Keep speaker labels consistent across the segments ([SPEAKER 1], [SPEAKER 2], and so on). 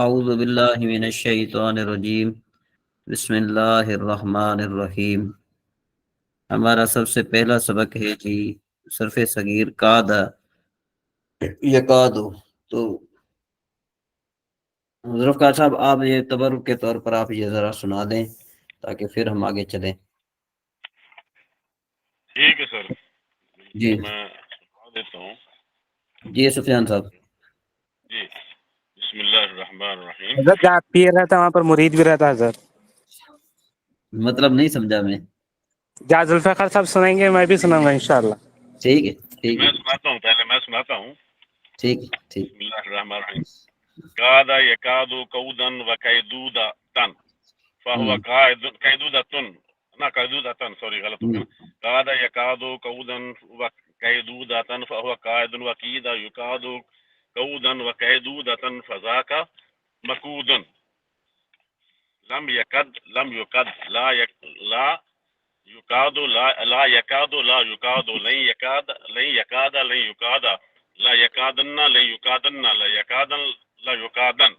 [SPEAKER 1] اعوذ باللہ من الشیطان الرجیم بسم اللہ الرحمن الرحیم۔ ہمارا سب سے پہلا سبق ہے جی صرف صغیر قادا یقادو۔ تو ذوالفقار صاحب آپ یہ تبرک کے طور پر آپ یہ ذرا سنا دیں تاکہ پھر ہم آگے چلیں۔
[SPEAKER 2] ٹھیک ہے سر،
[SPEAKER 1] جی
[SPEAKER 2] میں سنا دیتا ہوں۔
[SPEAKER 1] جی سفیان صاحب۔
[SPEAKER 2] جی بسم اللہ الرحمن الرحیم۔
[SPEAKER 3] حضرت جہاں پیر رہتا وہاں پر مرید بھی رہتا ہے حضرت۔
[SPEAKER 1] مطلب نہیں سمجھا میں۔
[SPEAKER 3] جہاں ذوالفقار صاحب سنائیں گے میں بھی سناؤں گا انشاءاللہ۔
[SPEAKER 1] ٹھیک ہے ٹھیک
[SPEAKER 2] میں
[SPEAKER 1] ہے
[SPEAKER 2] سناتا ہوں، پہلے میں سناتا ہوں۔
[SPEAKER 1] ٹھیک ہے ٹھیک۔
[SPEAKER 2] بسم اللہ الرحمن الرحیم۔ قاد یکاد قودا وکیدودا تن فهو قائد قیدودا تن نہ قیدودا تن سوری غلط ہو گیا نا۔ قاد یکاد قودا وکیدودا تن فهو قائد وکید یکاد قودا وکیدودا تن فذاک مقود لم یکد لم یکد لا یکاد لا یکاد لا یکاد لن یکاد لن یکاد لن یکاد لا یکادن لا یکادن لا یکادن لا یکادن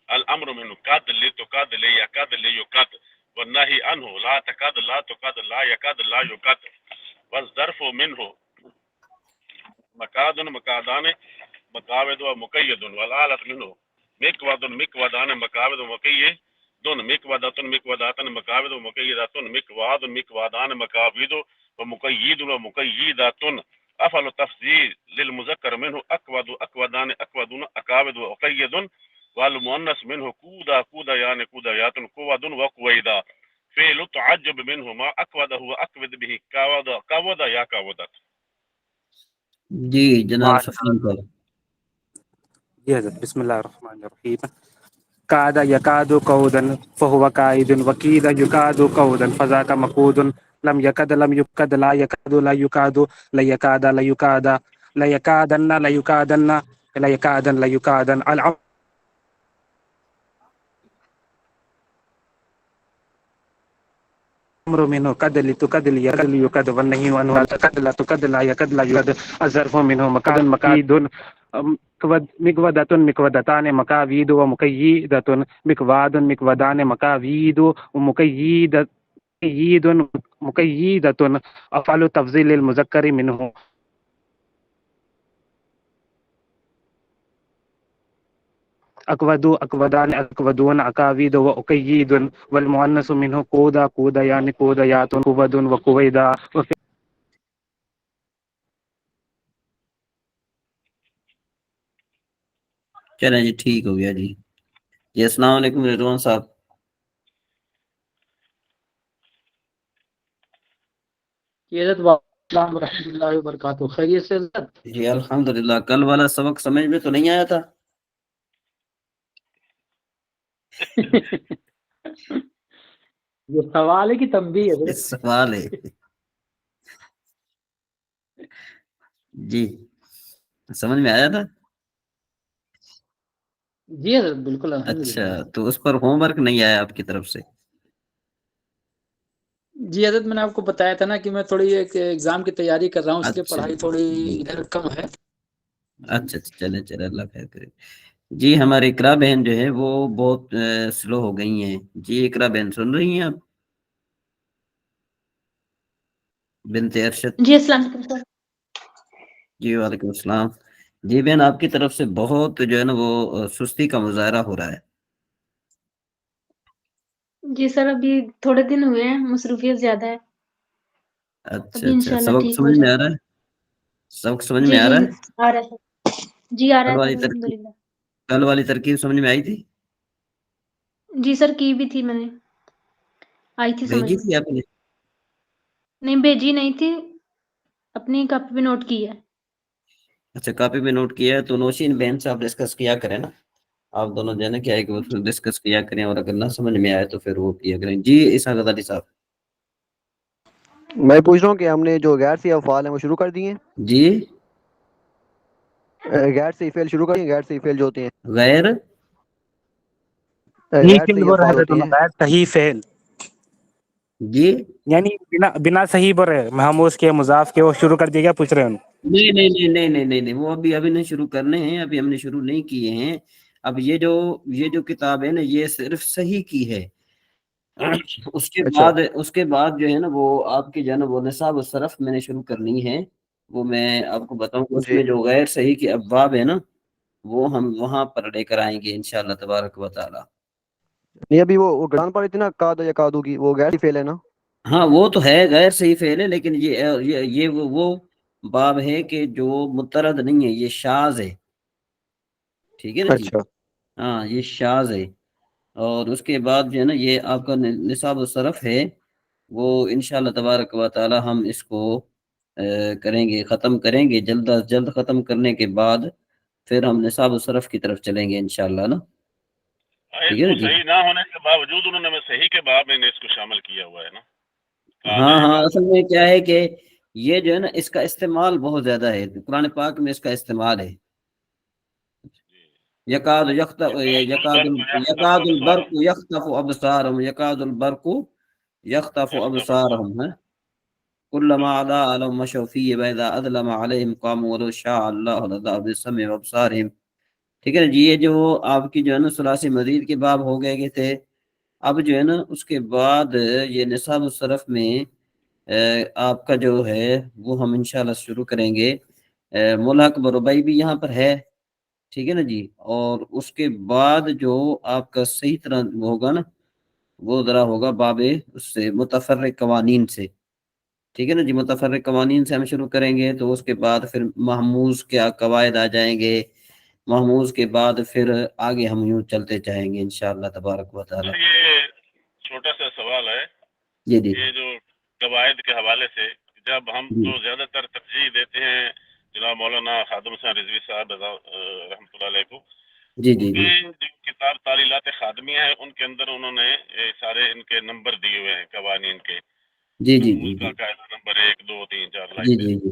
[SPEAKER 2] الامر منه قد لتقاد لیکاد لیکاد والنهی عنه لا تکاد لا تکاد لا یکاد لا یکاد والظرف منه مقاد مقادان مقاود و مقید والآلت منه مقود مقودان مقاود و مقید دون مقوداتن مقوداتن مقاود و مقیداتن مقواد مقوادان مقاود و مقید و مقیداتن افعل تفضیل للمذکر منه اقود اقودان اقودون اقاود و اقید والمؤنث منه کودا کودا یعنی کودایاتن قود و قویدا فعل تعجب منه ما اقود هو اقود به قود قود یا قودت۔
[SPEAKER 1] جی جناب سفیان صاحب۔
[SPEAKER 3] جی حضرت بسم اللہ الرحمن الرحیم۔ قاد یکاد قودا فهو قائد وکید یکاد قودا فذاک مقود لم یکد لم یکد لا یکاد لا یکاد لا یکاد لا یکاد لا یکادن لا یکادن لا یکادن لا یکادن الامر منه قد لتقد لیکد یکد والنهی عنه تقد لا تقد لا یکد لا یکد الظرف منه مقاد مقید مقودۃ مقودتان مقاوید و مقیدۃ مقواد مقودان مقاوید و مقید مقیدۃ افعل تفضیل المذکر منه اقود اقودان اقودون اقاوید و اقید والمؤنث منه کودا کودا یعنی کودایات قود و قویدا۔
[SPEAKER 1] چلیں جی ٹھیک ہو گیا جی۔ جی السلام علیکم رضوان صاحب۔
[SPEAKER 4] السلام ورحمۃ اللہ وبرکاتہ۔ خیریت سے حضرت؟
[SPEAKER 1] جی الحمدللہ۔ کل والا سبق سمجھ میں تو نہیں آیا تھا؟
[SPEAKER 4] یہ سوال ہے کہ تنبیہ ہے حضرت؟
[SPEAKER 1] سوال ہے جی۔ سمجھ میں آیا تھا؟
[SPEAKER 4] جی حضرت بالکل الحمدللہ۔
[SPEAKER 1] اچھا تو اس پر ہوم ورک نہیں آیا آپ کی طرف سے؟
[SPEAKER 4] جی حضرت میں نے آپ کو بتایا تھا نا کہ میں تھوڑی ایک ایگزام کی تیاری کر رہا ہوں، اس لیے
[SPEAKER 1] اچھا
[SPEAKER 4] پڑھائی تھوڑی ادھر کم ہے۔
[SPEAKER 1] اچھا چلے چلے اللہ خیر کرے۔ جی ہماری اقرا بہن جو ہے وہ بہت سلو ہو گئی ہیں جی۔ اقرا بہن سن رہی ہیں آپ؟ بنت ارشد۔
[SPEAKER 5] جی السلام علیکم سر۔
[SPEAKER 1] جی وعلیکم السلام۔ جی بہن آپ کی طرف سے بہت جو ہے نا وہ سستی کا مظاہرہ ہو رہا ہے۔
[SPEAKER 5] جی سر ابھی تھوڑے دن ہوئے ہیں، مصروفیت زیادہ ہے،
[SPEAKER 1] اچھا
[SPEAKER 5] ابھی
[SPEAKER 1] اچھا
[SPEAKER 5] انشاءاللہ
[SPEAKER 1] سبق
[SPEAKER 5] ٹھیک ہو
[SPEAKER 1] سمجھ میں آ
[SPEAKER 5] جائے۔
[SPEAKER 1] رہا ہے؟ سبق سمجھ میں
[SPEAKER 5] جی
[SPEAKER 1] آ
[SPEAKER 5] جی
[SPEAKER 1] رہا ہے؟
[SPEAKER 5] آ رہا ہے سر، جی آ رہا
[SPEAKER 1] کل
[SPEAKER 5] ہے سر
[SPEAKER 1] والی ترکیب
[SPEAKER 5] الحمدللہ۔
[SPEAKER 1] کل والی ترکیب سمجھ میں آئی تھی؟
[SPEAKER 5] جی سر کی بھی تھی میں نے، آئی تھی سمجھ
[SPEAKER 1] بھیجی
[SPEAKER 5] میں۔
[SPEAKER 1] تھی آپ نے؟
[SPEAKER 5] نہیں بھیجی نہیں تھی، اپنی کاپی پہ نوٹ کی ہے۔
[SPEAKER 1] اچھا کاپی میں نوٹ کیا ہے تو نوشین بہن سے آپ ڈسکس کیا کریں نا، آپ دونوں جو ہے نا کیا ہے کہ ڈسکس کیا کریں، اور اگر نہ سمجھ میں آئے تو پھر وہ کیا کریں۔ جی اسحاق غزالی صاحب۔
[SPEAKER 6] میں پوچھ رہا ہوں کہ ہم نے جو غیر صحیح افعال ہیں وہ شروع کر دیے ہیں؟
[SPEAKER 1] جی
[SPEAKER 6] غیر صحیح فعل شروع کر دیے؟ غیر صحیح فعل جو ہوتے ہیں،
[SPEAKER 1] غیر
[SPEAKER 6] غیر صحیح افعال ہوتے ہیں۔
[SPEAKER 3] غیر صحیح فعل
[SPEAKER 1] جی
[SPEAKER 3] یعنی بنا صحیح برے ہم اس کے مضاف کے وہ شروع کر دیے، کیا پوچھ رہے ہیں؟
[SPEAKER 1] نہیں نہیں نہیں نہیں نہیں نہیں نہیں وہ ابھی نہیں شروع کرنے ہیں، ابھی ہم نے شروع نہیں کیے ہیں۔ اب یہ جو کتاب ہے نا یہ صرف صحیح کی ہے، اس
[SPEAKER 6] اچھا
[SPEAKER 1] کے بعد جو ہے نا وہ آپ کی جو ہے نا وہ نصاب الصرف میں نے شروع کرنی ہے، وہ میں آپ کو بتاؤں اس
[SPEAKER 6] جی
[SPEAKER 1] میں جو غیر صحیح کے ابواب ہے نا وہ ہم وہاں پر لے کر آئیں گے انشاءاللہ تبارک و تعالی۔
[SPEAKER 6] نہیں ابھی وہ گران پڑی تھی نا کاد یا کادو کی، وہ غیر فیل ہے نا؟
[SPEAKER 1] ہاں وہ تو ہے غیر صحیح فعل ہے، لیکن یہ وہ باب ہے کہ جو مترد نہیں ہے، یہ شاذ ہے، ٹھیک ہے نا جی،
[SPEAKER 6] اچھا
[SPEAKER 1] ہاں یہ شاذ ہے۔ اور اس کے بعد جو ہے نا یہ آپ کا نصاب الصرف ہے، وہ انشاءاللہ تبارک و تعالی ہم اس کو کریں گے، ختم کریں گے جلد از جلد، ختم کرنے کے بعد پھر ہم نصاب الصرف کی طرف چلیں گے انشاءاللہ نا، ٹھیک
[SPEAKER 2] اس
[SPEAKER 1] ہے نا
[SPEAKER 2] کو
[SPEAKER 1] جی۔
[SPEAKER 2] صحیح نہ ہونے کے باوجود انہوں نے صحیح کے باب میں اس کو شامل کیا ہوا ہے نا،
[SPEAKER 1] ہاں
[SPEAKER 2] یا
[SPEAKER 1] ہاں
[SPEAKER 2] کاد۔
[SPEAKER 1] اصل میں کیا ہے کہ یہ جو ہے نا اس کا استعمال بہت زیادہ ہے قرآن پاک میں، اس کا استعمال ہے، یکاد البرق یخطف ابصارهم یکاد البرق یخطف ابصارهم ہے، كلما أضاء لهم مشوا فيه وإذا أظلم عليهم قاموا ولو شاء الله لذهب بالسمع وأبصارهم، ٹھیک ہے نا جی۔ یہ جو آپ کی جو ہے نا ثلاثی مزید کے باب ہو گئے تھے، اب جو ہے نا اس کے بعد یہ نصاب الصرف میں آپ کا جو ہے وہ ہم انشاءاللہ شروع کریں گے، ملحق بربائی بھی یہاں پر ہے، ٹھیک ہے نا جی۔ اور اس کے بعد جو آپ کا صحیح طرح ہوگا نا وہ ذرا ہوگا باب اس سے متفرق قوانین سے، ٹھیک ہے نا جی، متفرق قوانین سے ہم شروع کریں گے، تو اس کے بعد پھر محموز کے قواعد آ جائیں گے، محموز کے بعد پھر آگے ہم یوں چلتے جائیں گے انشاءاللہ تبارک و تعالی۔
[SPEAKER 2] یہ چھوٹا سا سوال ہے،
[SPEAKER 1] جی جی
[SPEAKER 2] یہ جو قواعد کے حوالے سے جب ہم
[SPEAKER 1] جی
[SPEAKER 2] تو زیادہ تر ترجیح دیتے ہیں جناب مولانا خادم حسین رضوی صاحب رحمۃ اللہ علیہ کو،
[SPEAKER 1] جی
[SPEAKER 2] ان
[SPEAKER 1] جی
[SPEAKER 2] کی
[SPEAKER 1] جی
[SPEAKER 2] جو کتاب تعلیلات خادمیہ ہے ان کے اندر انہوں نے سارے ان کے نمبر دیے ہوئے ہیں قوانین کے،
[SPEAKER 1] جی جی
[SPEAKER 2] محمول
[SPEAKER 1] جی
[SPEAKER 2] کا
[SPEAKER 1] جی
[SPEAKER 2] قاعدہ نمبر 1 2 3 4
[SPEAKER 1] جی
[SPEAKER 2] لائن پہ،
[SPEAKER 1] جی جی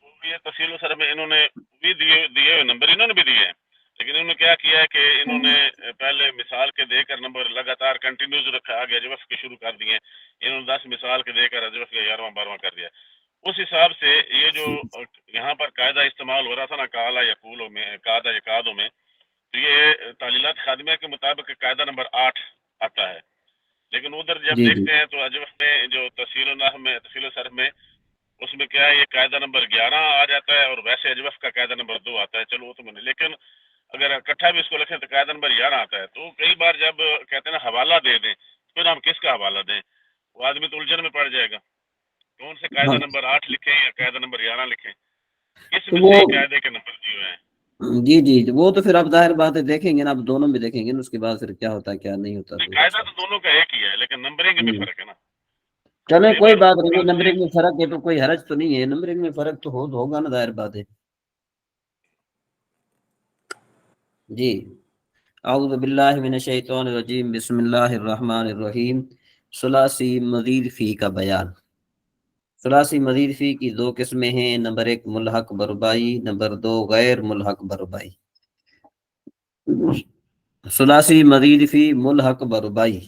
[SPEAKER 2] تو یہ تفصیل و سر میں انہوں نے بھی دیے ہوئے نمبر انہوں نے بھی دیے ہیں، لیکن انہوں نے کیا کیا ہے کہ انہوں نے پہلے مثال کے دے کر نمبر لگاتار کنٹینیوز رکھا، آگے اجوف کے شروع کر دیے، انہوں نے 10 مثال کے دے کر اجوف کے 11واں 12واں کر دیا۔ اس حساب سے یہ جو یہاں پر قاعدہ استعمال ہو رہا تھا نا کالا یقولوں میں، قاعدہ یقادوں میں، تو یہ تعلیلات خادمیہ کے مطابق قاعدہ نمبر 8 آتا ہے، لیکن ادھر جب
[SPEAKER 1] جی جی
[SPEAKER 2] دیکھتے ہیں تو اجوف میں جو تفصیل و نحو میں تفصیل و صرف میں اس میں کیا ہے یہ قاعدہ نمبر 11 آ جاتا ہے، اور ویسے اجوف کا قاعدہ نمبر 2 آتا ہے، چلو وہ تو میں نے، لیکن اگر اکٹھا بھی اس کو لکھیں تو قاعدہ نمبر 11 آتا ہے۔ تو کئی بار جب کہتے ہیں نا حوالہ دے دیں، پھر ہم کس کا حوالہ دیں؟ وہ آدمی تو الجھن میں پڑ جائے گا، کون سے
[SPEAKER 1] ہاں
[SPEAKER 2] قاعدہ نمبر 8 لکھیں یا قاعدہ نمبر 11 لکھیں، کس
[SPEAKER 1] تو
[SPEAKER 2] میں
[SPEAKER 1] وہ
[SPEAKER 2] صحیح قاعدے کے نمبر دیے ہوئے ہیں؟
[SPEAKER 1] جی جی وہ تو پھر آپ ظاہر بات ہے دیکھیں گے نا، آپ دونوں میں دیکھیں گے نا، اس کے بعد پھر کیا ہوتا ہے کیا نہیں ہوتا
[SPEAKER 2] نہیں،
[SPEAKER 1] تو
[SPEAKER 2] قاعدہ تو دونوں کا ایک ہی ہے، لیکن نمبرنگ میں
[SPEAKER 1] ہوں۔
[SPEAKER 2] فرق ہے نا۔
[SPEAKER 1] چلیں
[SPEAKER 2] کئی
[SPEAKER 1] کوئی
[SPEAKER 2] بار
[SPEAKER 1] بات نہیں، نمبرنگ میں فرق ہے تو کوئی حرج تو نہیں ہے، نمبرنگ میں فرق تو ہوگا نا، ظاہر بات ہے جی۔ اعوذ باللہ من الشیطان الرجیم، بسم اللہ الرحمن الرحیم۔ ثلاثی مزید فی کا بیان۔ ثلاثی مزید فی کی دو قسمیں ہیں، نمبر 1 ملحق بربائی، نمبر 2 غیر ملحق بربائی۔ ثلاثی مزید فی ملحق بربائی،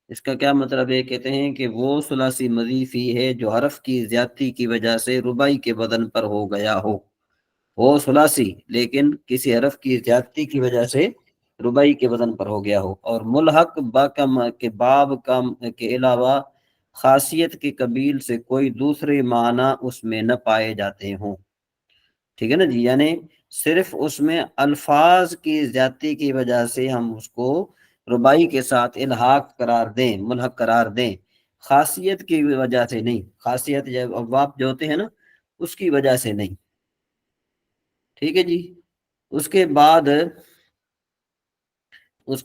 [SPEAKER 1] اس کا کیا مطلب ہے؟ کہتے ہیں کہ وہ ثلاثی مزید فی ہے جو حرف کی زیادتی کی وجہ سے ربائی کے وزن پر ہو گیا ہو ثلاثی لیکن کسی حرف کی زیادتی کی وجہ سے ربائی کے وزن پر ہو گیا ہو، اور ملحق کے باب کے علاوہ خاصیت کے قبیل سے کوئی دوسرے معنی اس میں نہ پائے جاتے ہوں، ٹھیک ہے نا جی، یعنی صرف اس میں الفاظ کی زیادتی کی وجہ سے ہم اس کو ربائی کے ساتھ الحاق قرار دیں، ملحق قرار دیں، خاصیت کی وجہ سے نہیں، خاصیت جب ابواب جو ہوتے ہیں نا اس کی وجہ سے نہیں، ٹھیک ہے جی۔ اس کے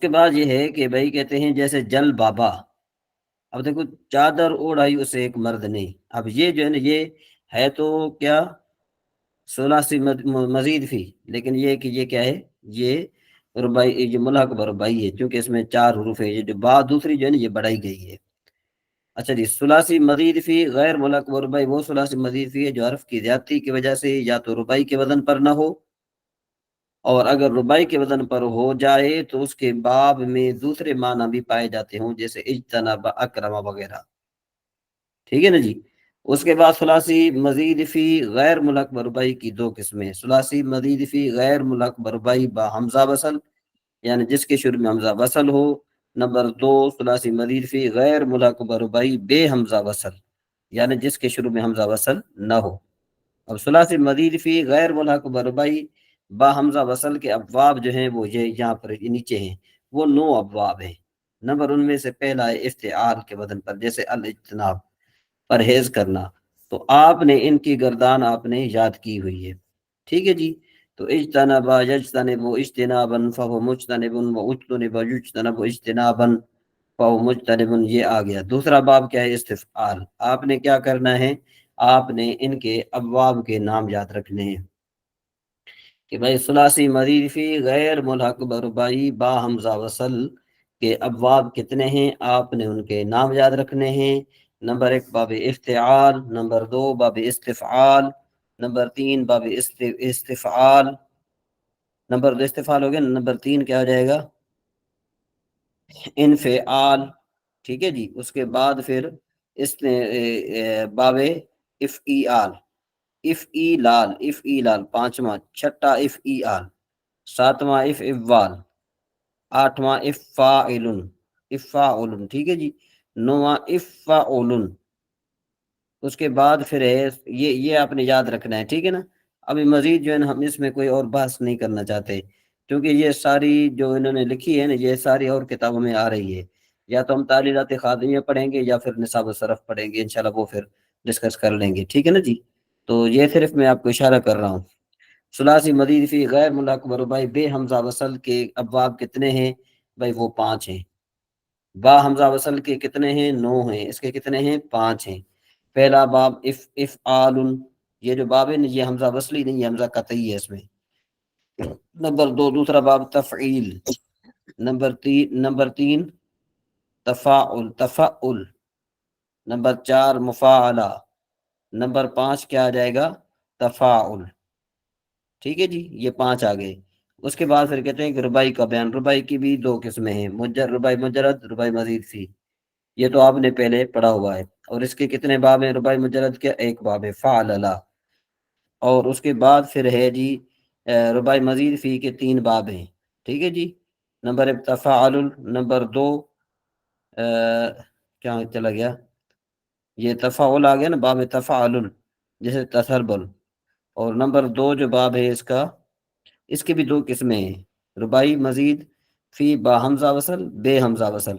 [SPEAKER 1] بعد یہ ہے کہ بھائی کہتے ہیں جیسے جل بابا، اب دیکھو چادر اوڑھائی اسے ایک مرد نے، اب یہ جو ہے نا یہ ہے تو کیا ثلاثی مزید فی، لیکن یہ کہ یہ کیا ہے، یہ ربائی، یہ ملحق بربائی ہے، کیونکہ اس میں 4 حروف ہے، یہ جو بات دوسری جو ہے نا یہ بڑھائی گئی ہے۔ اچھا جی، ثلاثی مزید فی غیر ملحق بربائی، وہ ثلاثی مزید فی ہے جو حرف کی زیادتی کی وجہ سے یا تو ربائی کے وزن پر نہ ہو، اور اگر ربائی کے وزن پر ہو جائے تو اس کے باب میں دوسرے معنی بھی پائے جاتے ہوں، جیسے اجتنب، اکرم وغیرہ، ٹھیک ہے نا جی۔ اس کے بعد ثلاثی مزید فی غیر ملحق بربائی کی دو قسمیں، ثلاثی مزید فی غیر ملحق بربائی با حمزہ وصل، یعنی جس کے شروع میں حمزہ وصل ہو. نمبر 2 ثلاثی مزید فی غیر ملحق بربائی بے حمزہ وصل، یعنی جس کے شروع میں حمزہ وصل نہ ہو. اب ثلاثی مزید فی غیر ملحق بربائی با حمزہ وصل کے ابواب جو ہیں وہ یہ یہاں پر نیچے ہیں، وہ 9 ابواب ہیں. نمبر ان میں سے پہلا ہے افتعال کے وزن پر، جیسے الاجتناب، پرہیز کرنا. تو آپ نے ان کی گردان آپ نے یاد کی ہوئی ہے. ٹھیک ہے جی. تو اجتنبا یجتنب اجتنابا فهو مجتنب واجتنب یجتنب اجتنابا فهو مجتنب، یہ آ گیا. دوسرا باب کیا ہے؟ استفعال. آپ نے کیا کرنا ہے؟ آپ نے ان کے ابواب کے نام یاد رکھنے ہیں کہ بھائی ثلاثی مزید فی غیر ملحق بربائی با حمزہ وصل کے ابواب کتنے ہیں، آپ نے ان کے نام یاد رکھنے ہیں. نمبر 1 باب افتعال، نمبر 2 باب استفعال، نمبر 3 باب استفعال، نمبر 2 استفعال ہو گیا، نمبر 3 کیا ہو جائے گا؟ انفعال. ٹھیک ہے جی. اس کے بعد پھر باب افعال، افعیلال، افعیلال پانچواں. چھٹا افعیال، ساتواں افعوال، آٹھواں افاعل، افاعل. ٹھیک ہے جی. نواں افاعل. اس کے بعد پھر ہے یہ آپ نے یاد رکھنا ہے. ٹھیک ہے نا. ابھی مزید جو ہے نا ہم اس میں کوئی اور بحث نہیں کرنا چاہتے، کیونکہ یہ ساری جو انہوں نے لکھی ہے نا یہ ساری اور کتابوں میں آ رہی ہے. یا تو ہم تعلیلات خادمیہ پڑھیں گے یا پھر نصاب الصرف پڑھیں گے، انشاءاللہ وہ پھر ڈسکس کر لیں گے. ٹھیک ہے نا جی. تو یہ صرف میں آپ کو اشارہ کر رہا ہوں. ثلاثی مزید فی غیر ملحق بربائی بے حمزہ وصل کے ابواب کتنے ہیں؟ بھائی وہ 5 ہیں. با حمزہ وصل کے کتنے ہیں؟ 9 ہیں. اس کے کتنے ہیں؟ 5 ہیں. پہلا باب افعال، یہ جو باب ہے یہ حمزہ وصلی نہیں، یہ حمزہ قطعی ہے اس میں. نمبر 2 دوسرا باب تفعیل، نمبر 3 تفاعل، تفعل. نمبر 4 مفاعلہ، نمبر 5 کیا آ جائے گا؟ تفاعل. ٹھیک ہے جی. یہ 5 آ گئے. اس کے بعد پھر کہتے ہیں کہ ربائی کا بیان. ربائی کی بھی 2 قسمیں ہیں، ربائی مجرد، ربائی مزید فی. یہ تو آپ نے پہلے پڑھا ہوا ہے. اور اس کے کتنے باب ہیں ربائی مجرد کے؟ 1 باب ہے، فعللا. اور اس کے بعد پھر ہے جی ربائی مزید فی کے 3 باب ہیں. ٹھیک ہے جی. نمبر 1 تفاعل، نمبر 2 کیا چلا گیا؟ یہ تفاعل آ گیا نا، باب تفاعل جیسے تسربل. اور نمبر 2 جو باب ہے اس کی بھی 2 قسمیں ہیں، ربائی مزید فی با حمزہ وصل، بے حمزہ وصل.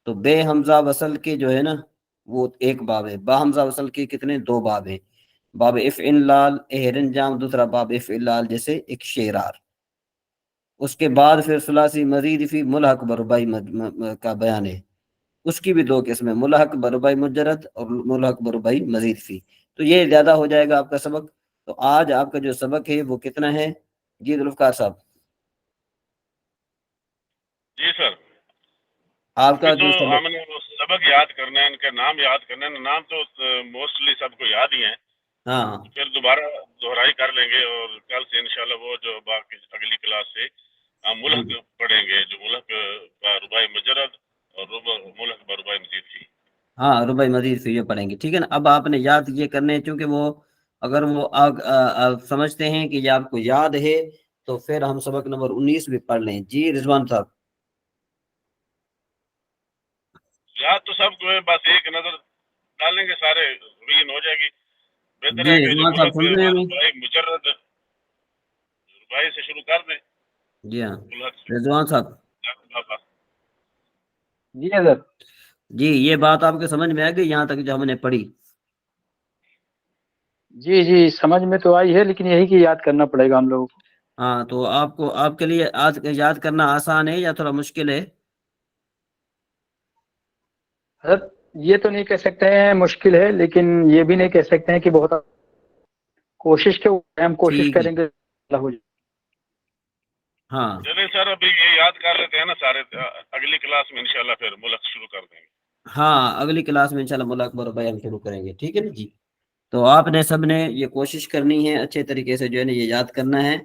[SPEAKER 1] تو بے حمزہ وصل کے جو ہے نا وہ 1 باب ہے، با حمزہ وصل کے کتنے؟ 2 باب ہیں. باب افعلال احرنجام، دوسرا باب افعلال جیسے ایک شیرار. اس کے بعد پھر ثلاثی مزید فی ملحق بربائی کا بیان ہے. اس کی بھی 2 قسمیں، ملحق بربائی مجرد اور ملحق بربائی مزید فی. تو یہ زیادہ ہو جائے گا آپ کا سبق. تو آج آپ کا جو سبق ہے وہ کتنا ہے جی ذوالفقار صاحب؟
[SPEAKER 2] جی سر.
[SPEAKER 1] آپ کا
[SPEAKER 2] ابھی تو
[SPEAKER 1] جو سبق،
[SPEAKER 2] ہم نے وہ سبق یاد کرنا ہے، ان کا نام یاد کرنا ہے. نام تو موسٹلی سب کو یاد ہی ہیں.
[SPEAKER 1] ہاں
[SPEAKER 2] پھر دوبارہ دہرائی کر لیں گے، اور کل سے انشاءاللہ وہ جو باقی اگلی کلاس سے ہم ملحق پڑھیں گے، جو ملحق ربائی مجرد اور ملحق بربائی مزید تھی.
[SPEAKER 1] ہاں ربائی مزید فی یہ پڑھیں گے. ٹھیک ہے نا. اب آپ نے یاد یہ کرنے ہیں، چونکہ وہ اگر وہ سمجھتے ہیں کہ یہ آپ کو یاد ہے تو پھر ہم سبق نمبر 19 بھی پڑھ لیں. جی رضوان صاحب.
[SPEAKER 2] یاد تو سب کو ہے، بس ایک نظر ڈالیں گے سارے روین ہو جائے گی. بہتر
[SPEAKER 1] جی
[SPEAKER 2] ہے کہ جو
[SPEAKER 1] رضوان صاحب
[SPEAKER 2] ملحق
[SPEAKER 1] سن رہے ہیں ہمیں؟
[SPEAKER 2] ربائی مجرد ربائی سے شروع کر دیں.
[SPEAKER 1] جی ہاں
[SPEAKER 2] ملحق سے.
[SPEAKER 1] رضوان صاحب.
[SPEAKER 4] جی حضرت.
[SPEAKER 1] جی یہ بات آپ کے سمجھ میں آ گئی یہاں تک جو ہم نے پڑھی؟
[SPEAKER 4] جی جی سمجھ میں تو آئی ہے، لیکن یہی کہ یاد کرنا پڑے گا ہم لوگوں کو.
[SPEAKER 1] ہاں تو آپ کے لیے آج یاد کرنا آسان ہے یا تھوڑا مشکل ہے؟
[SPEAKER 4] حضرت یہ تو نہیں کہہ سکتے ہیں مشکل ہے، لیکن یہ بھی نہیں کہہ سکتے ہیں کہ بہت. کوشش کے ہم کوشش
[SPEAKER 1] ٹھیک ہے.
[SPEAKER 4] کریں گے اللہ ہو جائے.
[SPEAKER 1] ہاں
[SPEAKER 2] چلیں سر ابھی یہ یاد کر لیتے ہیں نا سارے، اگلی کلاس میں انشاءاللہ پھر ملحق شروع کر دیں گے.
[SPEAKER 1] ہاں اگلی کلاس میں انشاءاللہ ملحق بربائی ہم شروع کریں گے. ٹھیک ہے نا جی. تو آپ نے سب نے یہ کوشش کرنی ہے اچھے طریقے سے جو ہے نا یہ یاد کرنا ہے.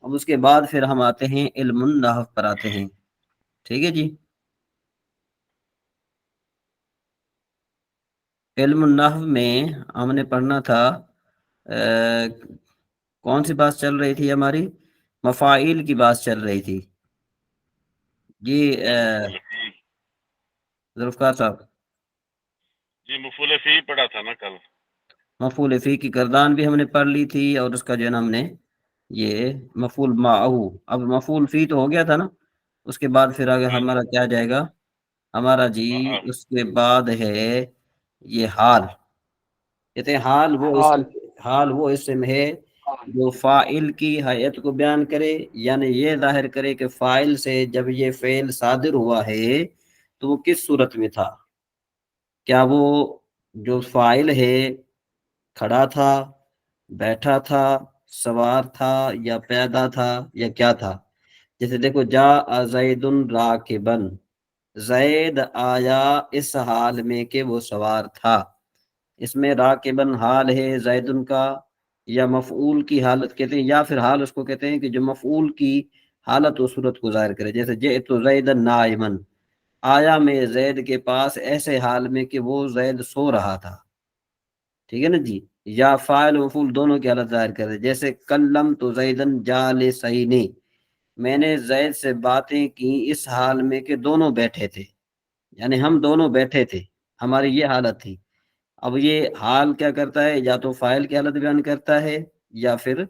[SPEAKER 1] اب اس کے بعد پھر ہم آتے ہیں علم النحو پر آتے ہیں. ٹھیک ہے جی. علم النحو میں ہم نے پڑھنا تھا کون سی بات چل رہی تھی ہماری؟ مفاعیل کی بات چل رہی تھی. جی
[SPEAKER 2] مفعول فی،
[SPEAKER 1] ذوالفقار صاحب،
[SPEAKER 2] جی مفعول فی پڑھا تھا نا کل.
[SPEAKER 1] مفعول فی کی گردان بھی ہم نے پڑھ لی تھی، اور اس کا جو ہے نا ہم نے یہ مفعول معہو، اب مفعول فی تو ہو گیا تھا نا، اس کے بعد پھر آگے ہمارا کیا جائے گا ہمارا جی، اس کے بعد ہے یہ حال. کہتے ہیں حال وہ اسم ہے جو فاعل کی حیت کو بیان کرے، یعنی یہ ظاہر کرے کہ فاعل سے جب یہ فعل صادر ہوا ہے تو وہ کس صورت میں تھا. کیا وہ جو فاعل ہے کھڑا تھا، بیٹھا تھا، سوار تھا، یا پیدا تھا، یا کیا تھا. جیسے دیکھو جاء زید راکبن، زید آیا اس حال میں کہ وہ سوار تھا. اس میں راکبن حال ہے زیدن کا، یا مفعول کی حالت کہتے ہیں، یا پھر حال اس کو کہتے ہیں کہ جو مفعول کی حالت و صورت کو ظاہر کرے. جیسے جئت زیدن نائمن، آیا میں زید کے پاس ایسے حال میں کہ وہ زید سو رہا تھا. ٹھیک ہے نا جی. یا فاعل و مفعول دونوں کی حالت ظاہر کرے. جیسے کلم تو زیدن جالسین، میں نے زید سے باتیں کی اس حال میں کہ دونوں بیٹھے تھے، یعنی ہم دونوں بیٹھے تھے، ہماری یہ حالت تھی. اب یہ حال کیا کرتا ہے، یا تو فاعل کی حالت بیان کرتا ہے، یا پھر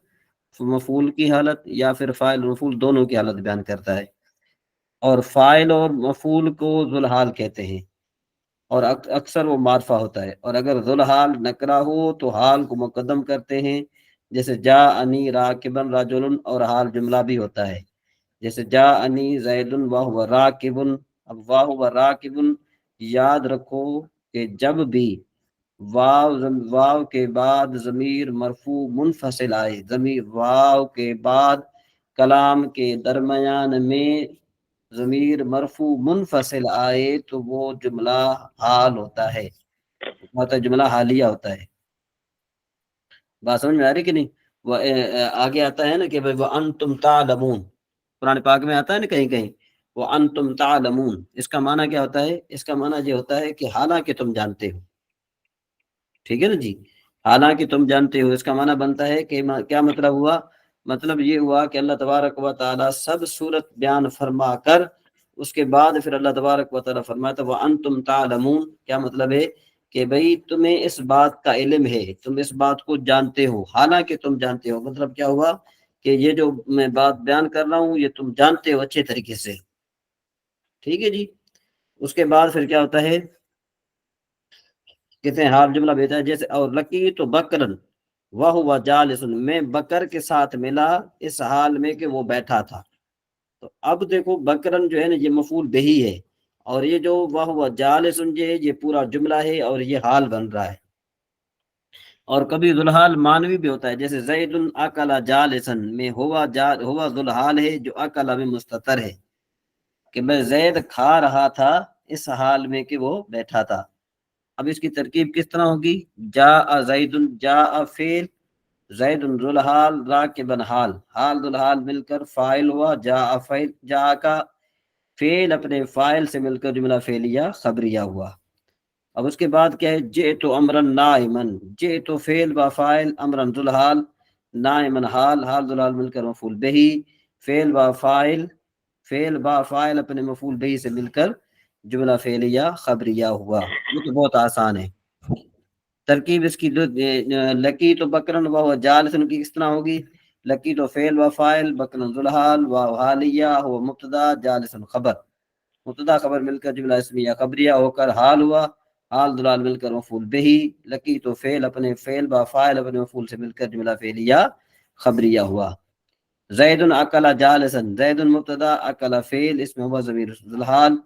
[SPEAKER 1] مفعول کی حالت، یا پھر فاعل مفعول دونوں کی حالت بیان کرتا ہے. اور فاعل اور مفعول کو ذوالحال کہتے ہیں، اور اکثر وہ معرفہ ہوتا ہے. اور اگر ذوالحال نکرہ ہو تو حال کو مقدم کرتے ہیں. جیسے جاءنی راکبن رجل، اور حال جملہ بھی ہوتا ہے. جیسے جاءنی زید وہو راکب. اب وہو راکب یاد رکھو کہ جب بھی واو کے بعد ضمیر مرفوع منفصل آئے، ضمیر واو کے بعد کلام کے درمیان میں ضمیر مرفوع منفصل آئے تو وہ جملہ حال ہوتا ہے، مطلب جملہ حالیہ ہوتا ہے. بات سمجھ میں آ رہی کہ نہیں؟ وہ آگے آتا ہے نا کہ وَأَنْتُمْ تَعْلَمُونَ، قرآن پاک میں آتا ہے نا کہیں کہیں وَأَنْتُمْ تَعْلَمُونَ. اس کا معنی کیا ہوتا ہے؟ اس کا معنی یہ ہوتا ہے کہ حالانکہ تم جانتے ہو. ٹھیک ہے نا جی، حالانکہ تم جانتے ہو، اس کا معنی بنتا ہے کہ کیا مطلب ہوا؟ مطلب یہ ہوا کہ اللہ تبارک و تعالی سب صورت بیان فرما کر اس کے بعد پھر اللہ تبارک و تعالی فرماتا وَأَنْتُمْ تَعْلَمُونَ. کیا مطلب ہے؟ کہ بھئی تمہیں اس بات کا علم ہے، تم اس بات کو جانتے ہو، حالانکہ تم جانتے ہو. مطلب کیا ہوا کہ یہ جو میں بات بیان کر رہا ہوں یہ تم جانتے ہو اچھے طریقے سے. ٹھیک ہے جی. اس کے بعد پھر کیا ہوتا ہے، کہتے ہیں حال جملہ بھیجا ہے. جیسے اور لکی تو بکرن وہو جالس، میں بکر کے ساتھ ملا اس حال میں کہ وہ بیٹھا تھا. تو اب دیکھو بکرن جو ہے نا یہ مفعول بہی ہے، اور یہ جو وہو جالس یہ پورا جملہ ہے، اور یہ حال بن رہا ہے. اور کبھی ذوالحال معنوی بھی ہوتا ہے. جیسے زید اکل جالسن میں ہوا ذوالحال ہے جو اکل میں مستتر ہے، کہ میں زید کھا رہا تھا اس حال میں کہ وہ بیٹھا تھا. اب اس کی ترکیب کس طرح ہوگی؟ جاء زید، جاء فعل، زید ذوالحال، راکبن حال، حال ذوالحال مل کر فاعل ہوا. جاء فعل، جاء کا فعل اپنے فاعل سے مل کر جملہ فعلیہ خبریہ ہوا. اب اس کے بعد کیا ہے؟ جئت امرن نائمن، جئت فعل با فاعل، امرن ذوالحال، نائمن حال، حال ذوالحال مل کر مفعول بہی، فعل با فاعل، فعل با فاعل اپنے مفعول بہی سے مل کر جملہ فعلیہ خبریہ ہوا. یہ تو بہت آسان ہے ترکیب اس کی. لکی تو بکرن و جالسن کی کس طرح ہوگی؟ لکی تو فعل و فاعل، بکرن ذوالحال، و حالیہ ہو مبتدا، جالسن خبر، مبتدا خبر مل کر جملہ اسمیہ خبریہ ہو کر حال ہوا، حال ذوالحال مل کر مفعول بہی. لکی تو فعل اپنے فعل با فاعل اپنے مفعول سے مل کر جملہ فعلیہ خبریہ ہوا. زید اکل جالسن، زید مبتدا، اکل فعل، اس میں ہوا ضمیر ذوالحال،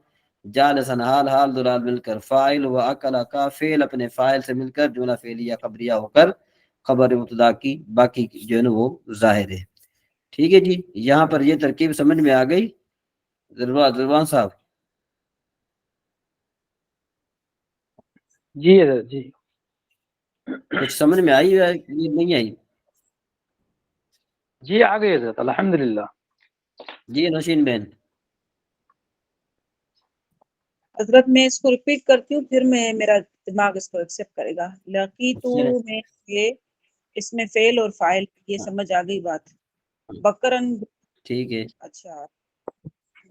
[SPEAKER 1] جالسن حال، حال ذوالحال مل کر فاعل، و اکل کا فعل اپنے فاعل سے مل کر جملہ فعلیہ خبریہ ہو کر خبر مبتدا کی باقی جو ہے نا وہ ظاہر ہے. ٹھیک ہے جی. یہاں پر یہ ترکیب سمجھ میں آ گئی ذروان صاحب؟
[SPEAKER 4] جی حضرت جی.
[SPEAKER 1] کچھ سمجھ میں آئی ہے یہ نہیں آئی؟
[SPEAKER 4] جی آ گئی حضرت الحمدللہ.
[SPEAKER 1] جی نوشین بہن.
[SPEAKER 7] حضرت میں اس کو ریپیٹ کرتی ہوں پھر میرا دماغ اس کو ایکسیپٹ کرے گا. لکی تو میں یہ اس میں فعل اور فاعل یہ سمجھ آ گئی بات. بکرن
[SPEAKER 1] ٹھیک ہے.
[SPEAKER 7] اچھا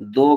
[SPEAKER 1] 2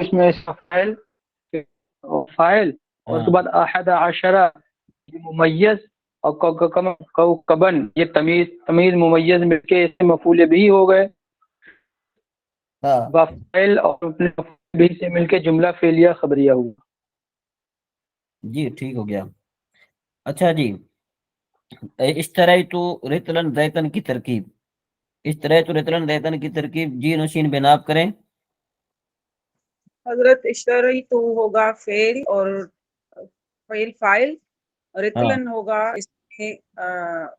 [SPEAKER 4] اس میں اس کا فاعل اور اس کے بعد احد عشرہ یہ ممیز اور کوكبن یہ تمیز ممیز مل کے اس میں مفعول بھی ہو گئے
[SPEAKER 1] ہاں
[SPEAKER 4] فاعل اور اپنے مفعول بھی سے مل کے جملہ فعلیہ خبریہ ہوا.
[SPEAKER 1] جی ٹھیک ہو گیا. اچھا جی، اشتریت رطلا زیتن کی ترکیب، اشتریت رطلا زیتن کی ترکیب جی نشین بناب کریں.
[SPEAKER 7] حضرت اشتری تو ہوگا فعل اور فاعل، رتلن ہوگا اس میں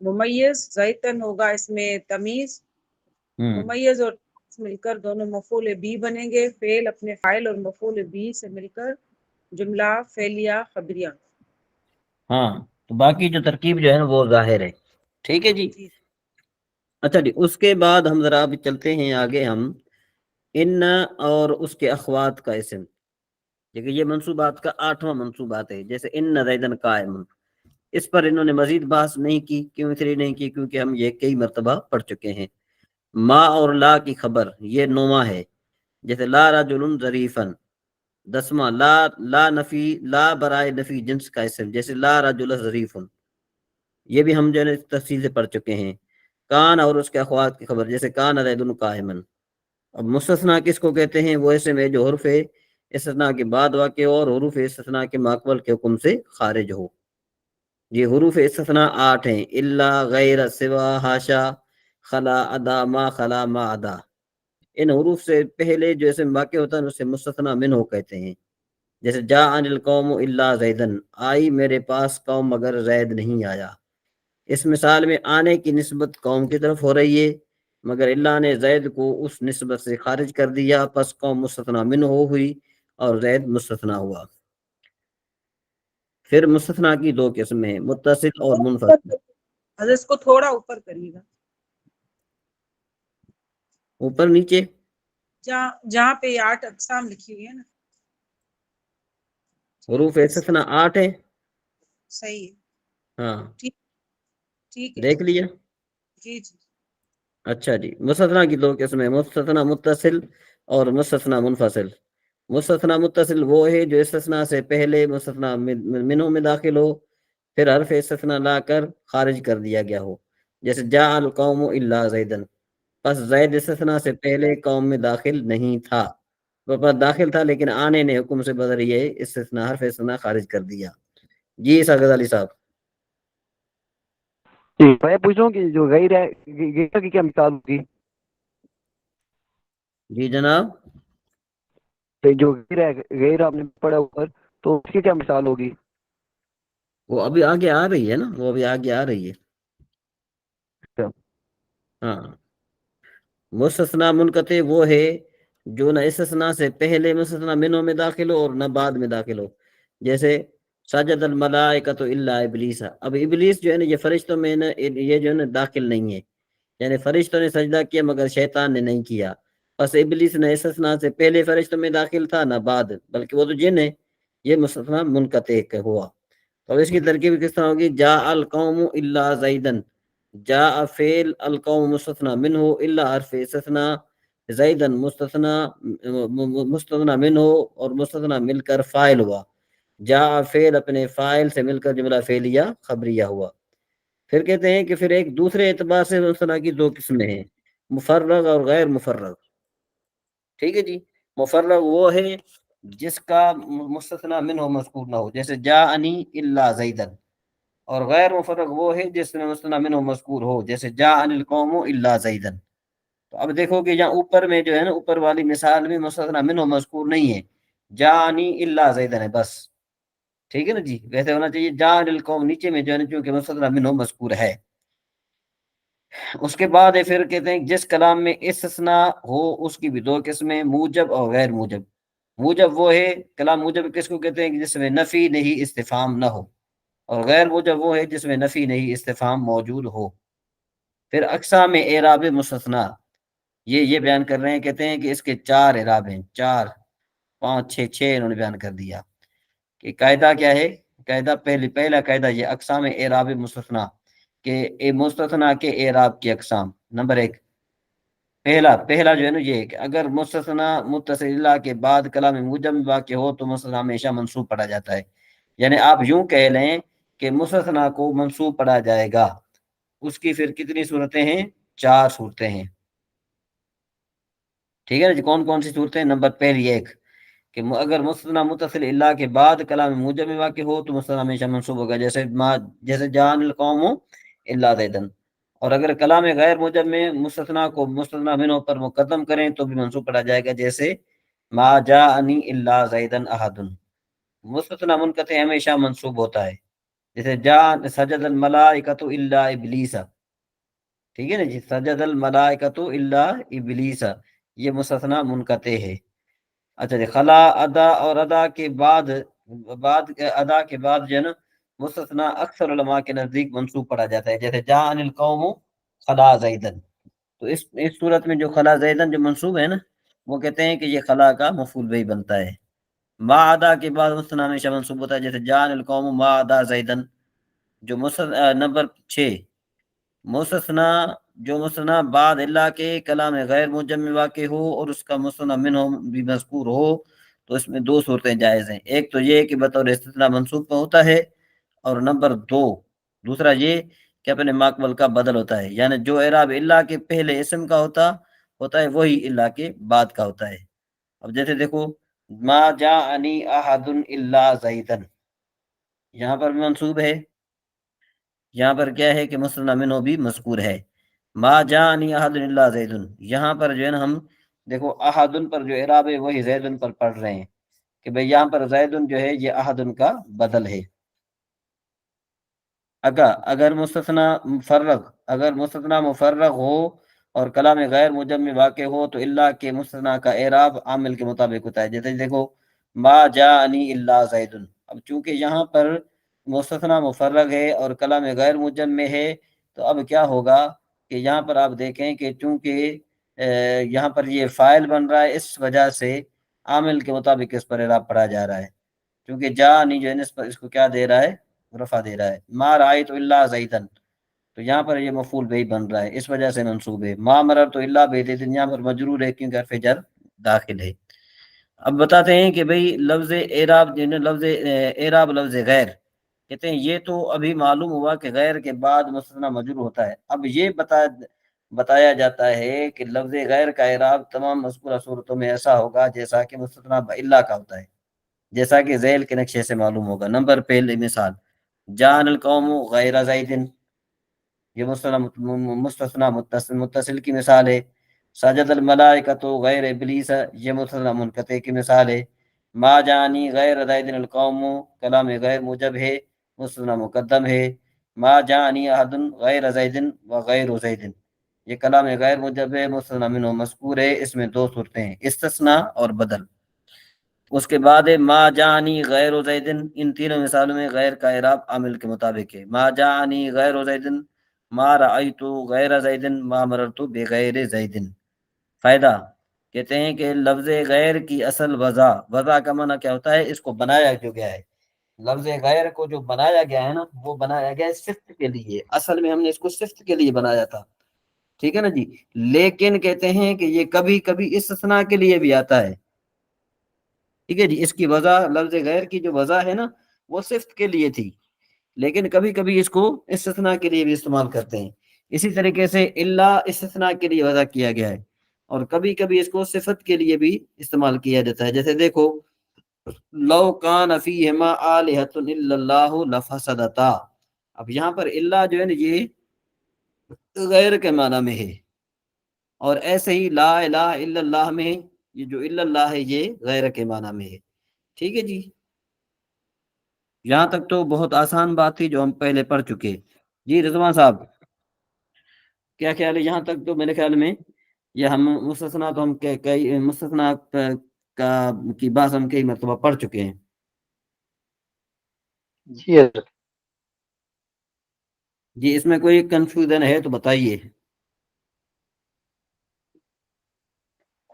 [SPEAKER 7] ممیز، زیتن ہوگا اس میں تمیز، ممیز اور مل کر دونوں مفعول بھی بنیں گے، فعل اپنے فاعل اور مفعول بھی سے مل کر جملہ فعلیہ خبریہ.
[SPEAKER 1] ہاں تو باقی جو ترکیب جو ہے نا وہ ظاہر ہے. ٹھیک ہے جی. اچھا جی، اس کے بعد ہم ذرا اب چلتے ہیں آگے. ہم ان اور اس کے اخوات کا اسم، دیکھیں یہ منصوبات کا 8واں منصوبات ہے. جیسے ان زیدن قائم، اس پر انہوں نے مزید بحث نہیں کی. کیوں اس لیے نہیں کی؟ کیونکہ ہم یہ کئی مرتبہ پڑھ چکے ہیں. ما اور لا کی خبر یہ 9واں ہے. جیسے لا رجل ظریفن، 10واں لا نفی، لا برائے نفی جنس کا اسم، جیسے لا رجل ظریفن، یہ بھی ہم جو ہے تفصیل سے پڑھ چکے ہیں. کان اور اس کے اخوات کی خبر، جیسے کان زید قائمن. اب مستثنا کس کو کہتے ہیں؟ وہ اسم ہے جو حرف استثناء کے بعد واقع ہو اور حروف استثناء کے ماقبل کے حکم سے خارج ہو. یہ حروف استثناء 8 ہیں: الا، غیر، سوا، حاشا، خلا، ادا، ما خلا، ما ادا. ان حروف سے پہلے جو اسم واقع ہوتا ہے اسے مستثنیٰ منہ کہتے ہیں. جیسے جاء القوم الا زیدن، آئی میرے پاس قوم مگر زید نہیں آیا. اس مثال میں آنے کی نسبت قوم کی طرف ہو رہی ہے، مگر اللہ نے زید کو اس نسبت سے خارج کر دیا، پس قوم مستثنیٰ منہ ہوئی اور زید مستثنیٰ ہوا. پھر مستثنیٰ کی 2 قسمیں ہیں، متصل اور منفصل.
[SPEAKER 7] حضرت اس کو تھوڑا اوپر کریے گا،
[SPEAKER 1] اوپر نیچے
[SPEAKER 7] جہاں پہ یہ 8 اقسام لکھی ہوئی ہے نا.
[SPEAKER 1] حروف استثناء 8 ہیں.
[SPEAKER 7] صحیح ہے،
[SPEAKER 1] ہاں
[SPEAKER 7] ٹھیک ہے.
[SPEAKER 1] دیکھ لیا.
[SPEAKER 7] جی جی
[SPEAKER 1] اچھا جی، مستثنیٰ کی 2 قسمیں، مستثنیٰ متصل اور مستثنیٰ منفصل. مستثنیٰ متصل وہ ہے جو استثناء سے پہلے مستثنیٰ منہ میں داخل ہو، پھر حرف استثناء لا کر خارج کر دیا گیا ہو. جیسے جاء القوم الا زیدن، پس زید استثناء سے پہلے قوم میں داخل نہیں تھا، وہ داخل تھا لیکن آنے نے حکم سے بدل یہ استثناء حرف استثناء خارج کر دیا. جی ساغر علی صاحب.
[SPEAKER 6] میں پوچھ رہا ہوں کہ جو غیر ہے، غیر کی کیا مثال ہوگی؟
[SPEAKER 1] جی جناب.
[SPEAKER 6] جو غیر ہے، غیر آپ نے پڑھا اوپر، تو اس کی کیا مثال ہوگی؟
[SPEAKER 1] وہ ابھی آگے آ رہی ہے نا، وہ ابھی آگے آ رہی ہے. ہاں مستثنیٰ منقطع وہ ہے جو نہ استثناء سے پہلے مستثنیٰ منوں میں داخل ہو اور نہ بعد میں داخل ہو. جیسے سجد الملائکۃ الا ابلیس، اب ابلیس جو ہے نا یہ فرشتوں میں نا یہ جو ہے نا داخل نہیں ہے، یعنی فرشتوں نے سجدہ کیا مگر شیطان نے نہیں کیا. پس ابلیس نہ استثناء سے پہلے فرشتوں میں داخل تھا نہ بعد، بلکہ وہ تو جن ہے. یہ مستثنیٰ منقطع ہوا. تو اس کی ترکیب کس طرح ہوگی؟ جاء القوم الا زیدن، جاء فعل، القوم مستثنیٰ منہ، الا حرف استثناء، زیدن مستثنیٰ منہ اور مستثنیٰ مل کر فاعل ہوا. جاء فعل اپنے فاعل سے مل کر جملہ فعلیہ خبریہ ہوا. پھر کہتے ہیں کہ پھر ایک دوسرے اعتبار سے مستثنیٰ کی 2 قسمیں ہیں، مفرغ اور غیر مفرغ. ٹھیک ہے جی. مفرغ وہ ہے جس کا مستثنیٰ منہ مذکور نہ ہو، جیسے جاءنی الا زیدن. اور غیر مفرغ وہ ہے جس میں مستثنیٰ منہ مذکور ہو، جیسے جاءنی القوم الا زیدن. تو اب دیکھو کہ یہاں اوپر میں جو ہے نا اوپر والی مثال میں مستثنیٰ منہ مذکور نہیں ہے، جاءنی الا زیدن ہے بس. ٹھیک ہے نا جی. ویسے ہونا چاہیے جاء القوم، نیچے میں جو ہے نا چونکہ مستثنیٰ منہ مذکور ہے. اس کے بعد پھر کہتے ہیں جس کلام میں استثناء ہو اس کی بھی 2 قسمیں، موجب اور غیر موجب. موجب وہ ہے، کلام موجب کس کو کہتے ہیں کہ جس میں نفی نہیں استفہام نہ ہو، اور غیر موجب وہ ہے جس میں نفی نہیں استفہام موجود ہو. پھر اقسام اعراب مستثنیٰ یہ بیان کر رہے ہیں، کہتے ہیں کہ اس کے 4 اعراب ہیں، 4 5 6 انہوں نے بیان کر دیا. کہ قاعدہ کیا ہے؟ قاعدہ پہلا قاعدہ یہ اقسام اعراب مستثنیٰ کہ مستثنیٰ کے اعراب کی اقسام. نمبر 1 پہلا جو ہے نا یہ ہے کہ اگر مستثنا متصل الا کے بعد کلام موجب میں واقع ہو تو مستثنا ہمیشہ منصوب پڑھا جاتا ہے. یعنی آپ یوں کہہ لیں کہ مستثنا کو منصوب پڑھا جائے گا. اس کی پھر کتنی صورتیں ہیں؟ 4 صورتیں ہیں. ٹھیک ہے نا جی. کون کون سی صورتیں؟ نمبر پہلی ایک کہ اگر مستثنا متصل الا کے بعد کلام موجب میں واقع ہو تو مستثنا ہمیشہ منصوب ہوگا، جیسے جان القوم الا زیدن. اور اگر کلام غیر موجب میں مستثنا کو مستثنا منہ پر مقدم کریں تو بھی منصوب پڑھا جائے گا، جیسے ما جاءنی الا زیدن احد. مستثنا منقطع ہمیشہ منصوب ہوتا ہے، جیسے جاء سجد الملائکۃ الا ابلیس. ٹھیک ہے نا جی. سجد الملائکۃ الا ابلیس یہ مستثنا منقطع ہے. اچھا جی. خلا ادا اور ادا کے بعد ادا کے بعد جو ہے نا مستثنا اکثر علماء کے نزدیک منصوب پڑھا جاتا ہے، جیسے جاء القوم خلا زیدن. تو اس صورت میں جو خلا زیدن جو منصوب ہے نا وہ کہتے ہیں کہ یہ خلا کا مفعول بھی بنتا ہے. ما ادا کے بعد مستثنا ہمیشہ منصوب ہوتا ہے، جیسے جاء القوم ما ادا زیدن. جو نمبر 6 مستثنا بعد الا کے کلام غیر موجب میں واقع ہو اور اس کا مستثنا منہ بھی مذکور ہو تو اس میں 2 صورتیں جائز ہیں. ایک تو یہ کہ بطور استثناء منصوب ہوتا ہے، اور نمبر 2 دوسرا یہ کہ اپنے ماقبل کا بدل ہوتا ہے. یعنی جو اعراب الا کے پہلے اسم کا ہوتا ہے وہی الا کے بعد کا ہوتا ہے. اب جیسے دیکھو ما جاءنی احد الا زیدن، یہاں پر بھی منصوب ہے، یہاں پر کیا ہے کہ مستثنا منہ بھی مذکور ہے. ما جاءنی احد الا زیدن، یہاں پر جو ہے نا ہم دیکھو احد پر جو اعراب ہے وہی زیدن پر پڑھ رہے ہیں کہ بھئی یہاں پر زیدن جو ہے یہ احد کا بدل ہے. اگر مستثنا مفرغ ہو اور کلام غیر موجب میں واقع ہو تو الا کے مستثنا کا اعراب عامل کے مطابق ہوتا ہے. جیسے دیکھو ما جاءنی الا زیدن. اب چونکہ یہاں پر مستثنا مفرغ ہے اور کلام غیر موجب میں ہے تو اب کیا ہوگا کہ یہاں پر آپ دیکھیں کہ چونکہ یہاں پر یہ فاعل بن رہا ہے، اس وجہ سے عامل کے مطابق اس پر اعراب پڑھا جا رہا ہے. کیونکہ جاءنی جو ہے اس کو کیا دے رہا ہے؟ رفع دے رہا ہے. ما رأیت الا زیدن، تو یہاں پر یہ مفعول بھی بن رہا ہے، اس وجہ سے منصوب ہے. ما مررت الا بزید، یہاں پر مجرور ہے کیونکہ حرف جر داخل ہے. اب بتاتے ہیں کہ بھئی لفظ اعراب لفظ غیر کہتے ہیں یہ تو ابھی معلوم ہوا کہ غیر کے بعد مستثنا مجرور ہوتا ہے. اب یہ بتایا جاتا ہے کہ لفظ غیر کا اعراب تمام مذکورہ صورتوں میں ایسا ہوگا جیسا کہ مستثنا الا کا ہوتا ہے، جیسا کہ ذیل کے نقشے سے معلوم ہوگا. نمبر پہلی مثال جان القوم غیر زیدن، یہ مستثنا متصل کی مثال ہے. سجد الملائکۃ غیر ابلیس، یہ مستثنا منقطع کی مثال ہے. ما جانی غیر زیدن القوم کلام غیر موجب ہے، مستثنا مقدم ہے. ما جانی احد غیر زیدن وغیر زیدن، یہ کلام غیر موجب ہے، مستثنا منہ مذکور ہے. اس میں 2 صورتیں ہیں، استثناء اور بدل. اس کے بعد ہے ما جانی غیر زیدن. ان تینوں مثالوں میں غیر کا اعراب عامل کے مطابق ہے. ما جانی غیر زیدن، ما رأیت غیر زیدن، ما مررت بغیر زیدن. فائدہ کہتے ہیں کہ لفظ غیر کی اصل وضع کا معنی کیا ہوتا ہے؟ اس کو بنایا جو گیا ہے. لفظ غیر کو جو بنایا گیا ہے نا وہ بنایا گیا ہے صفت کے لیے. اصل میں ہم نے اس کو صفت کے لیے بنایا تھا، ٹھیک ہے نا جی. لیکن کہتے ہیں کہ یہ کبھی کبھی استثناء کے لیے بھی آتا ہے. ٹھیک ہے جی. اس کی وضع لفظ غیر کی جو وضع ہے نا وہ صفت کے لیے تھی، لیکن کبھی کبھی اس کو استثناء کے لیے بھی استعمال کرتے ہیں. اسی طریقے سے الا استثناء کے لیے وضع کیا گیا ہے، اور کبھی کبھی اس کو صفت کے لیے بھی استعمال کیا جاتا ہے. جیسے دیکھو لو کان فیہما آلہۃ الا اللہ لفسدتا. اب یہاں پر الا جو ہے نا یہ غیر کے معنی میں ہے، اور ایسے ہی لا الہ الا اللہ میں یہ جو الا اللہ ہے یہ غیر کے معنی میں ہے. ٹھیک ہے جی. یہاں تک تو بہت آسان بات تھی جو ہم پہلے پڑھ چکے. جی رضوان صاحب کیا خیال ہے؟ یہاں تک تو میرے خیال میں یہ ہم مستثنا تو ہم کئی مستثنا کی بات ہم کئی مرتبہ پڑھ چکے ہیں.
[SPEAKER 4] جی حضرت.
[SPEAKER 1] جی اس میں کوئی کنفیوژن ہے تو بتائیے.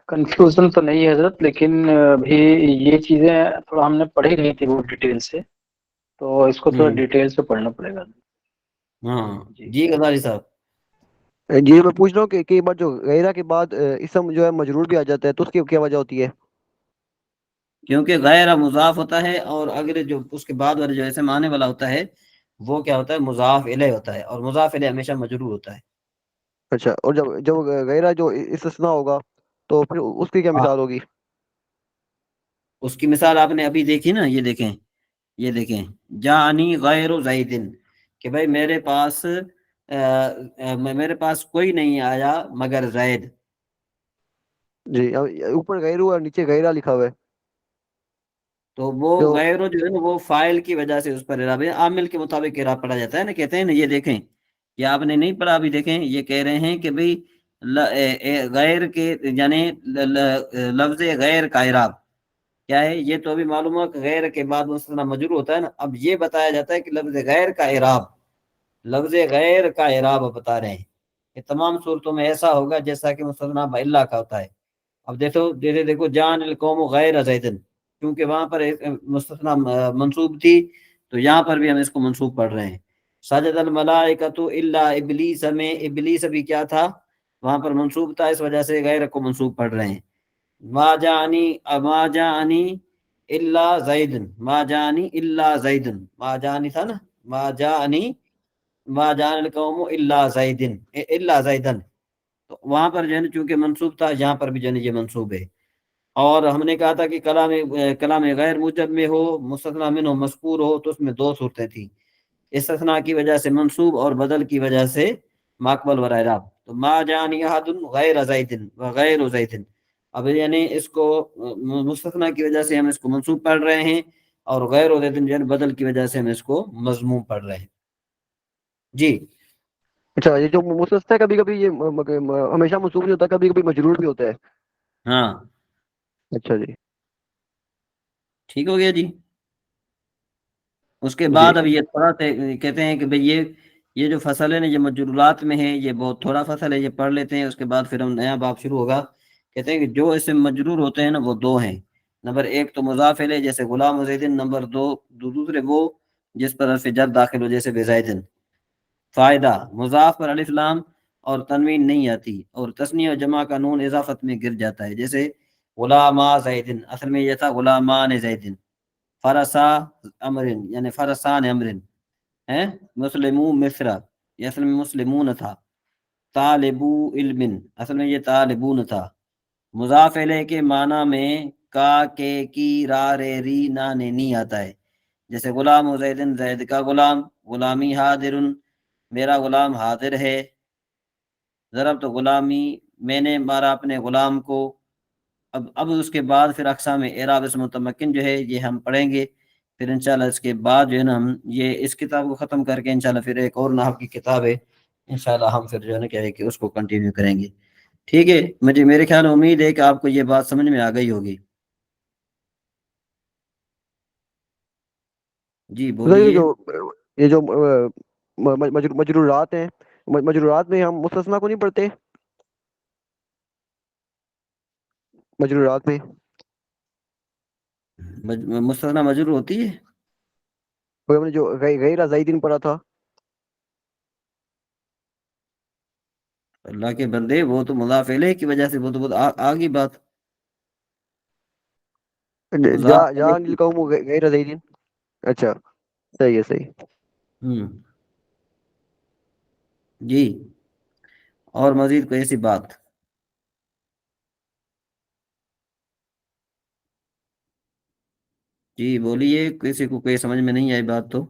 [SPEAKER 4] کنفیوژن تو نہیں ہے حضرت، لیکن ابھی یہ چیزیں تھوڑا ہم نے پڑھی نہیں تھی وہ ڈیٹیل سے، تو اس کو تھوڑا ڈیٹیل سے پڑھنا پڑے گا.
[SPEAKER 1] ہاں جی غزالی صاحب.
[SPEAKER 6] جی میں پوچھ رہا ہوں کہ کئی بار جو غیرہ کے بعد اسم جو ہے مجرور بھی آ جاتا ہے، تو اس کی کیا وجہ ہوتی ہے؟
[SPEAKER 1] کیونکہ غیر مضاف ہوتا ہے، اور اگر جو اس کے بعد والا جو اسم آنے والا ہوتا ہے وہ کیا ہوتا ہے، مضاف الیہ ہوتا ہے، اور مضاف الیہ ہمیشہ مجرور ہوتا ہے۔
[SPEAKER 6] اچھا، اور جب جب غیرہ جو استثناء ہوگا تو پھر اس کی کیا
[SPEAKER 1] ہاں،
[SPEAKER 6] مثال ہوگی؟
[SPEAKER 1] اس کی مثال آپ نے ابھی دیکھی نا، یہ دیکھیں، یہ دیکھیں، جانی غیر زیدن، کہ بھائی میرے پاس کوئی نہیں آیا مگر زید۔
[SPEAKER 6] جی، اوپر غیر اور نیچے غیرہ لکھا ہوا ہے
[SPEAKER 1] تو وہ
[SPEAKER 6] جو
[SPEAKER 1] غیر جو ہے نا وہ فائل کی وجہ سے اس پر اعراب ہے، عامل کے مطابق اعراب پڑا جاتا ہے نا، کہتے ہیں نا، یہ دیکھیں، یہ آپ نے نہیں پڑھا، ابھی دیکھیں، یہ کہہ رہے ہیں کہ بھئی غیر کے یعنی لفظ غیر کا اعراب کیا ہے، یہ تو ابھی معلوم ہوا کہ غیر کے بعد مستثنی مجرور ہوتا ہے نا، اب یہ بتایا جاتا ہے کہ لفظ غیر کا اعراب، لفظ غیر کا اعراب بتا رہے ہیں کہ تمام صورتوں میں ایسا ہوگا جیسا کہ مستثنی بإلا کا ہوتا ہے۔ اب دیکھو جان القوم غیر زیدن، کیونکہ وہاں پر مستثنی منصوب تھی، تو یہاں پر بھی ہم اس کو منصوب پڑھ رہے ہیں۔ سجد الملائکۃ الا ابلیس میں ابلیس بھی کیا تھا، وہاں پر منصوب تھا، اس وجہ سے غیر کو منصوب پڑھ رہے ہیں۔ ما جانی الا زیدن، ما جانی الا زیدن، ما جانی تھا نا، ما جان القوم الا زیدن، الا زیدن، تو وہاں پر جو ہے نا چونکہ منصوب تھا، یہاں پر بھی جو ہے نا یہ منصوب ہے۔ اور ہم نے کہا تھا کہ کلام غیر موجب میں ہو، مستثنی منہ مذکور ہو، تو اس میں دو صورتیں تھیں، استثناء کی وجہ سے منصوب، اور بدل کی وجہ سے ماقبل و اعراب۔ تو ما جانی احد غیر زیدن وغیر زیدن، اب یعنی اس کو مستثنی کی وجہ سے ہم اس کو منصوب پڑھ رہے ہیں، اور غیر زیدن جو ہے بدل کی وجہ سے ہم اس کو مضموم پڑھ رہے ہیں۔ جی
[SPEAKER 6] اچھا، یہ جو مستثنی ہے کبھی کبھی یہ ہمیشہ منصوب نہیں ہوتا، کبھی کبھی مجرور بھی ہوتا ہے؟
[SPEAKER 1] ہاں،
[SPEAKER 6] اچھا جی،
[SPEAKER 1] ٹھیک ہو گیا جی۔ اس کے
[SPEAKER 6] جی
[SPEAKER 1] بعد اب یہ تھوڑا کہتے ہیں کہ بھئی یہ جو فصل ہے نا، یہ مجرورات میں ہے، یہ بہت تھوڑا فصل ہے، یہ پڑھ لیتے ہیں، اس کے بعد پھر ہم نیا باب شروع ہوگا۔ کہتے ہیں کہ جو اسم مجرور ہوتے ہیں نا وہ دو ہیں، نمبر ایک تو مضاف الیہ جیسے غلام زیدن، نمبر دوسرے وہ جس پر حرف جر داخل ہو جیسے بزیدن۔ فائدہ، مضاف پر الف لام اور تنوین نہیں آتی، اور تثنیہ و جمع کا نون اضافت میں گر جاتا ہے، جیسے غلاما زیدن، اصل میں یہ تھا غلامان زیدن۔ فرسا امرن یعنی فرسان امرن ہے، مسلمون مصر، یہ اصل میں مسلمون تھا۔ طالبو علم، اصل میں یہ طالبون تھا۔ مضاف الیہ کے معنی میں کا، کے، کی، را، رے، ری، نا، نے، نی آتا ہے، جیسے غلام و زیدن، زید کا غلام، غلامی حاضر، میرا غلام حاضر ہے۔ ضرب تو غلامی، میں نے مارا اپنے غلام کو۔ اب اس کے بعد پھر اقسام اعراب اسم متمکن جو ہے یہ ہم پڑھیں گے، پھر انشاءاللہ اس کے بعد جو ہے نا ہم یہ اس کتاب کو ختم کر کے انشاءاللہ پھر ایک اور نحو کی کتاب ہے، انشاءاللہ ہم پھر جو ہے نا کیا ہے کہ اس کو کنٹینیو کریں گے۔ ٹھیک ہے، مجھے میرے خیال میں امید ہے کہ آپ کو یہ بات سمجھ میں آ گئی ہوگی۔ جی
[SPEAKER 6] یہ
[SPEAKER 1] بولیے۔
[SPEAKER 6] جو یہ جو مجرورات ہیں، مجرورات میں ہم مستثنیٰ کو نہیں پڑھتے؟ مجرورات میں
[SPEAKER 1] مستثنی مجرور ہوتی ہے؟
[SPEAKER 6] وہ ہم نے جو غیر زیدن پڑھا تھا،
[SPEAKER 1] اللہ کے بندے، وہ تو مضاف الیہ کی وجہ سے وہ تو بہت آگی بات، مضاف الیہ
[SPEAKER 6] جان القوم غیر زیدن۔ اچھا، صحیح ہے، صحیح۔
[SPEAKER 1] جی، اور مزید کوئی ایسی بات؟ جی بولیے، کسی کو کوئی سمجھ میں نہیں آئی بات تو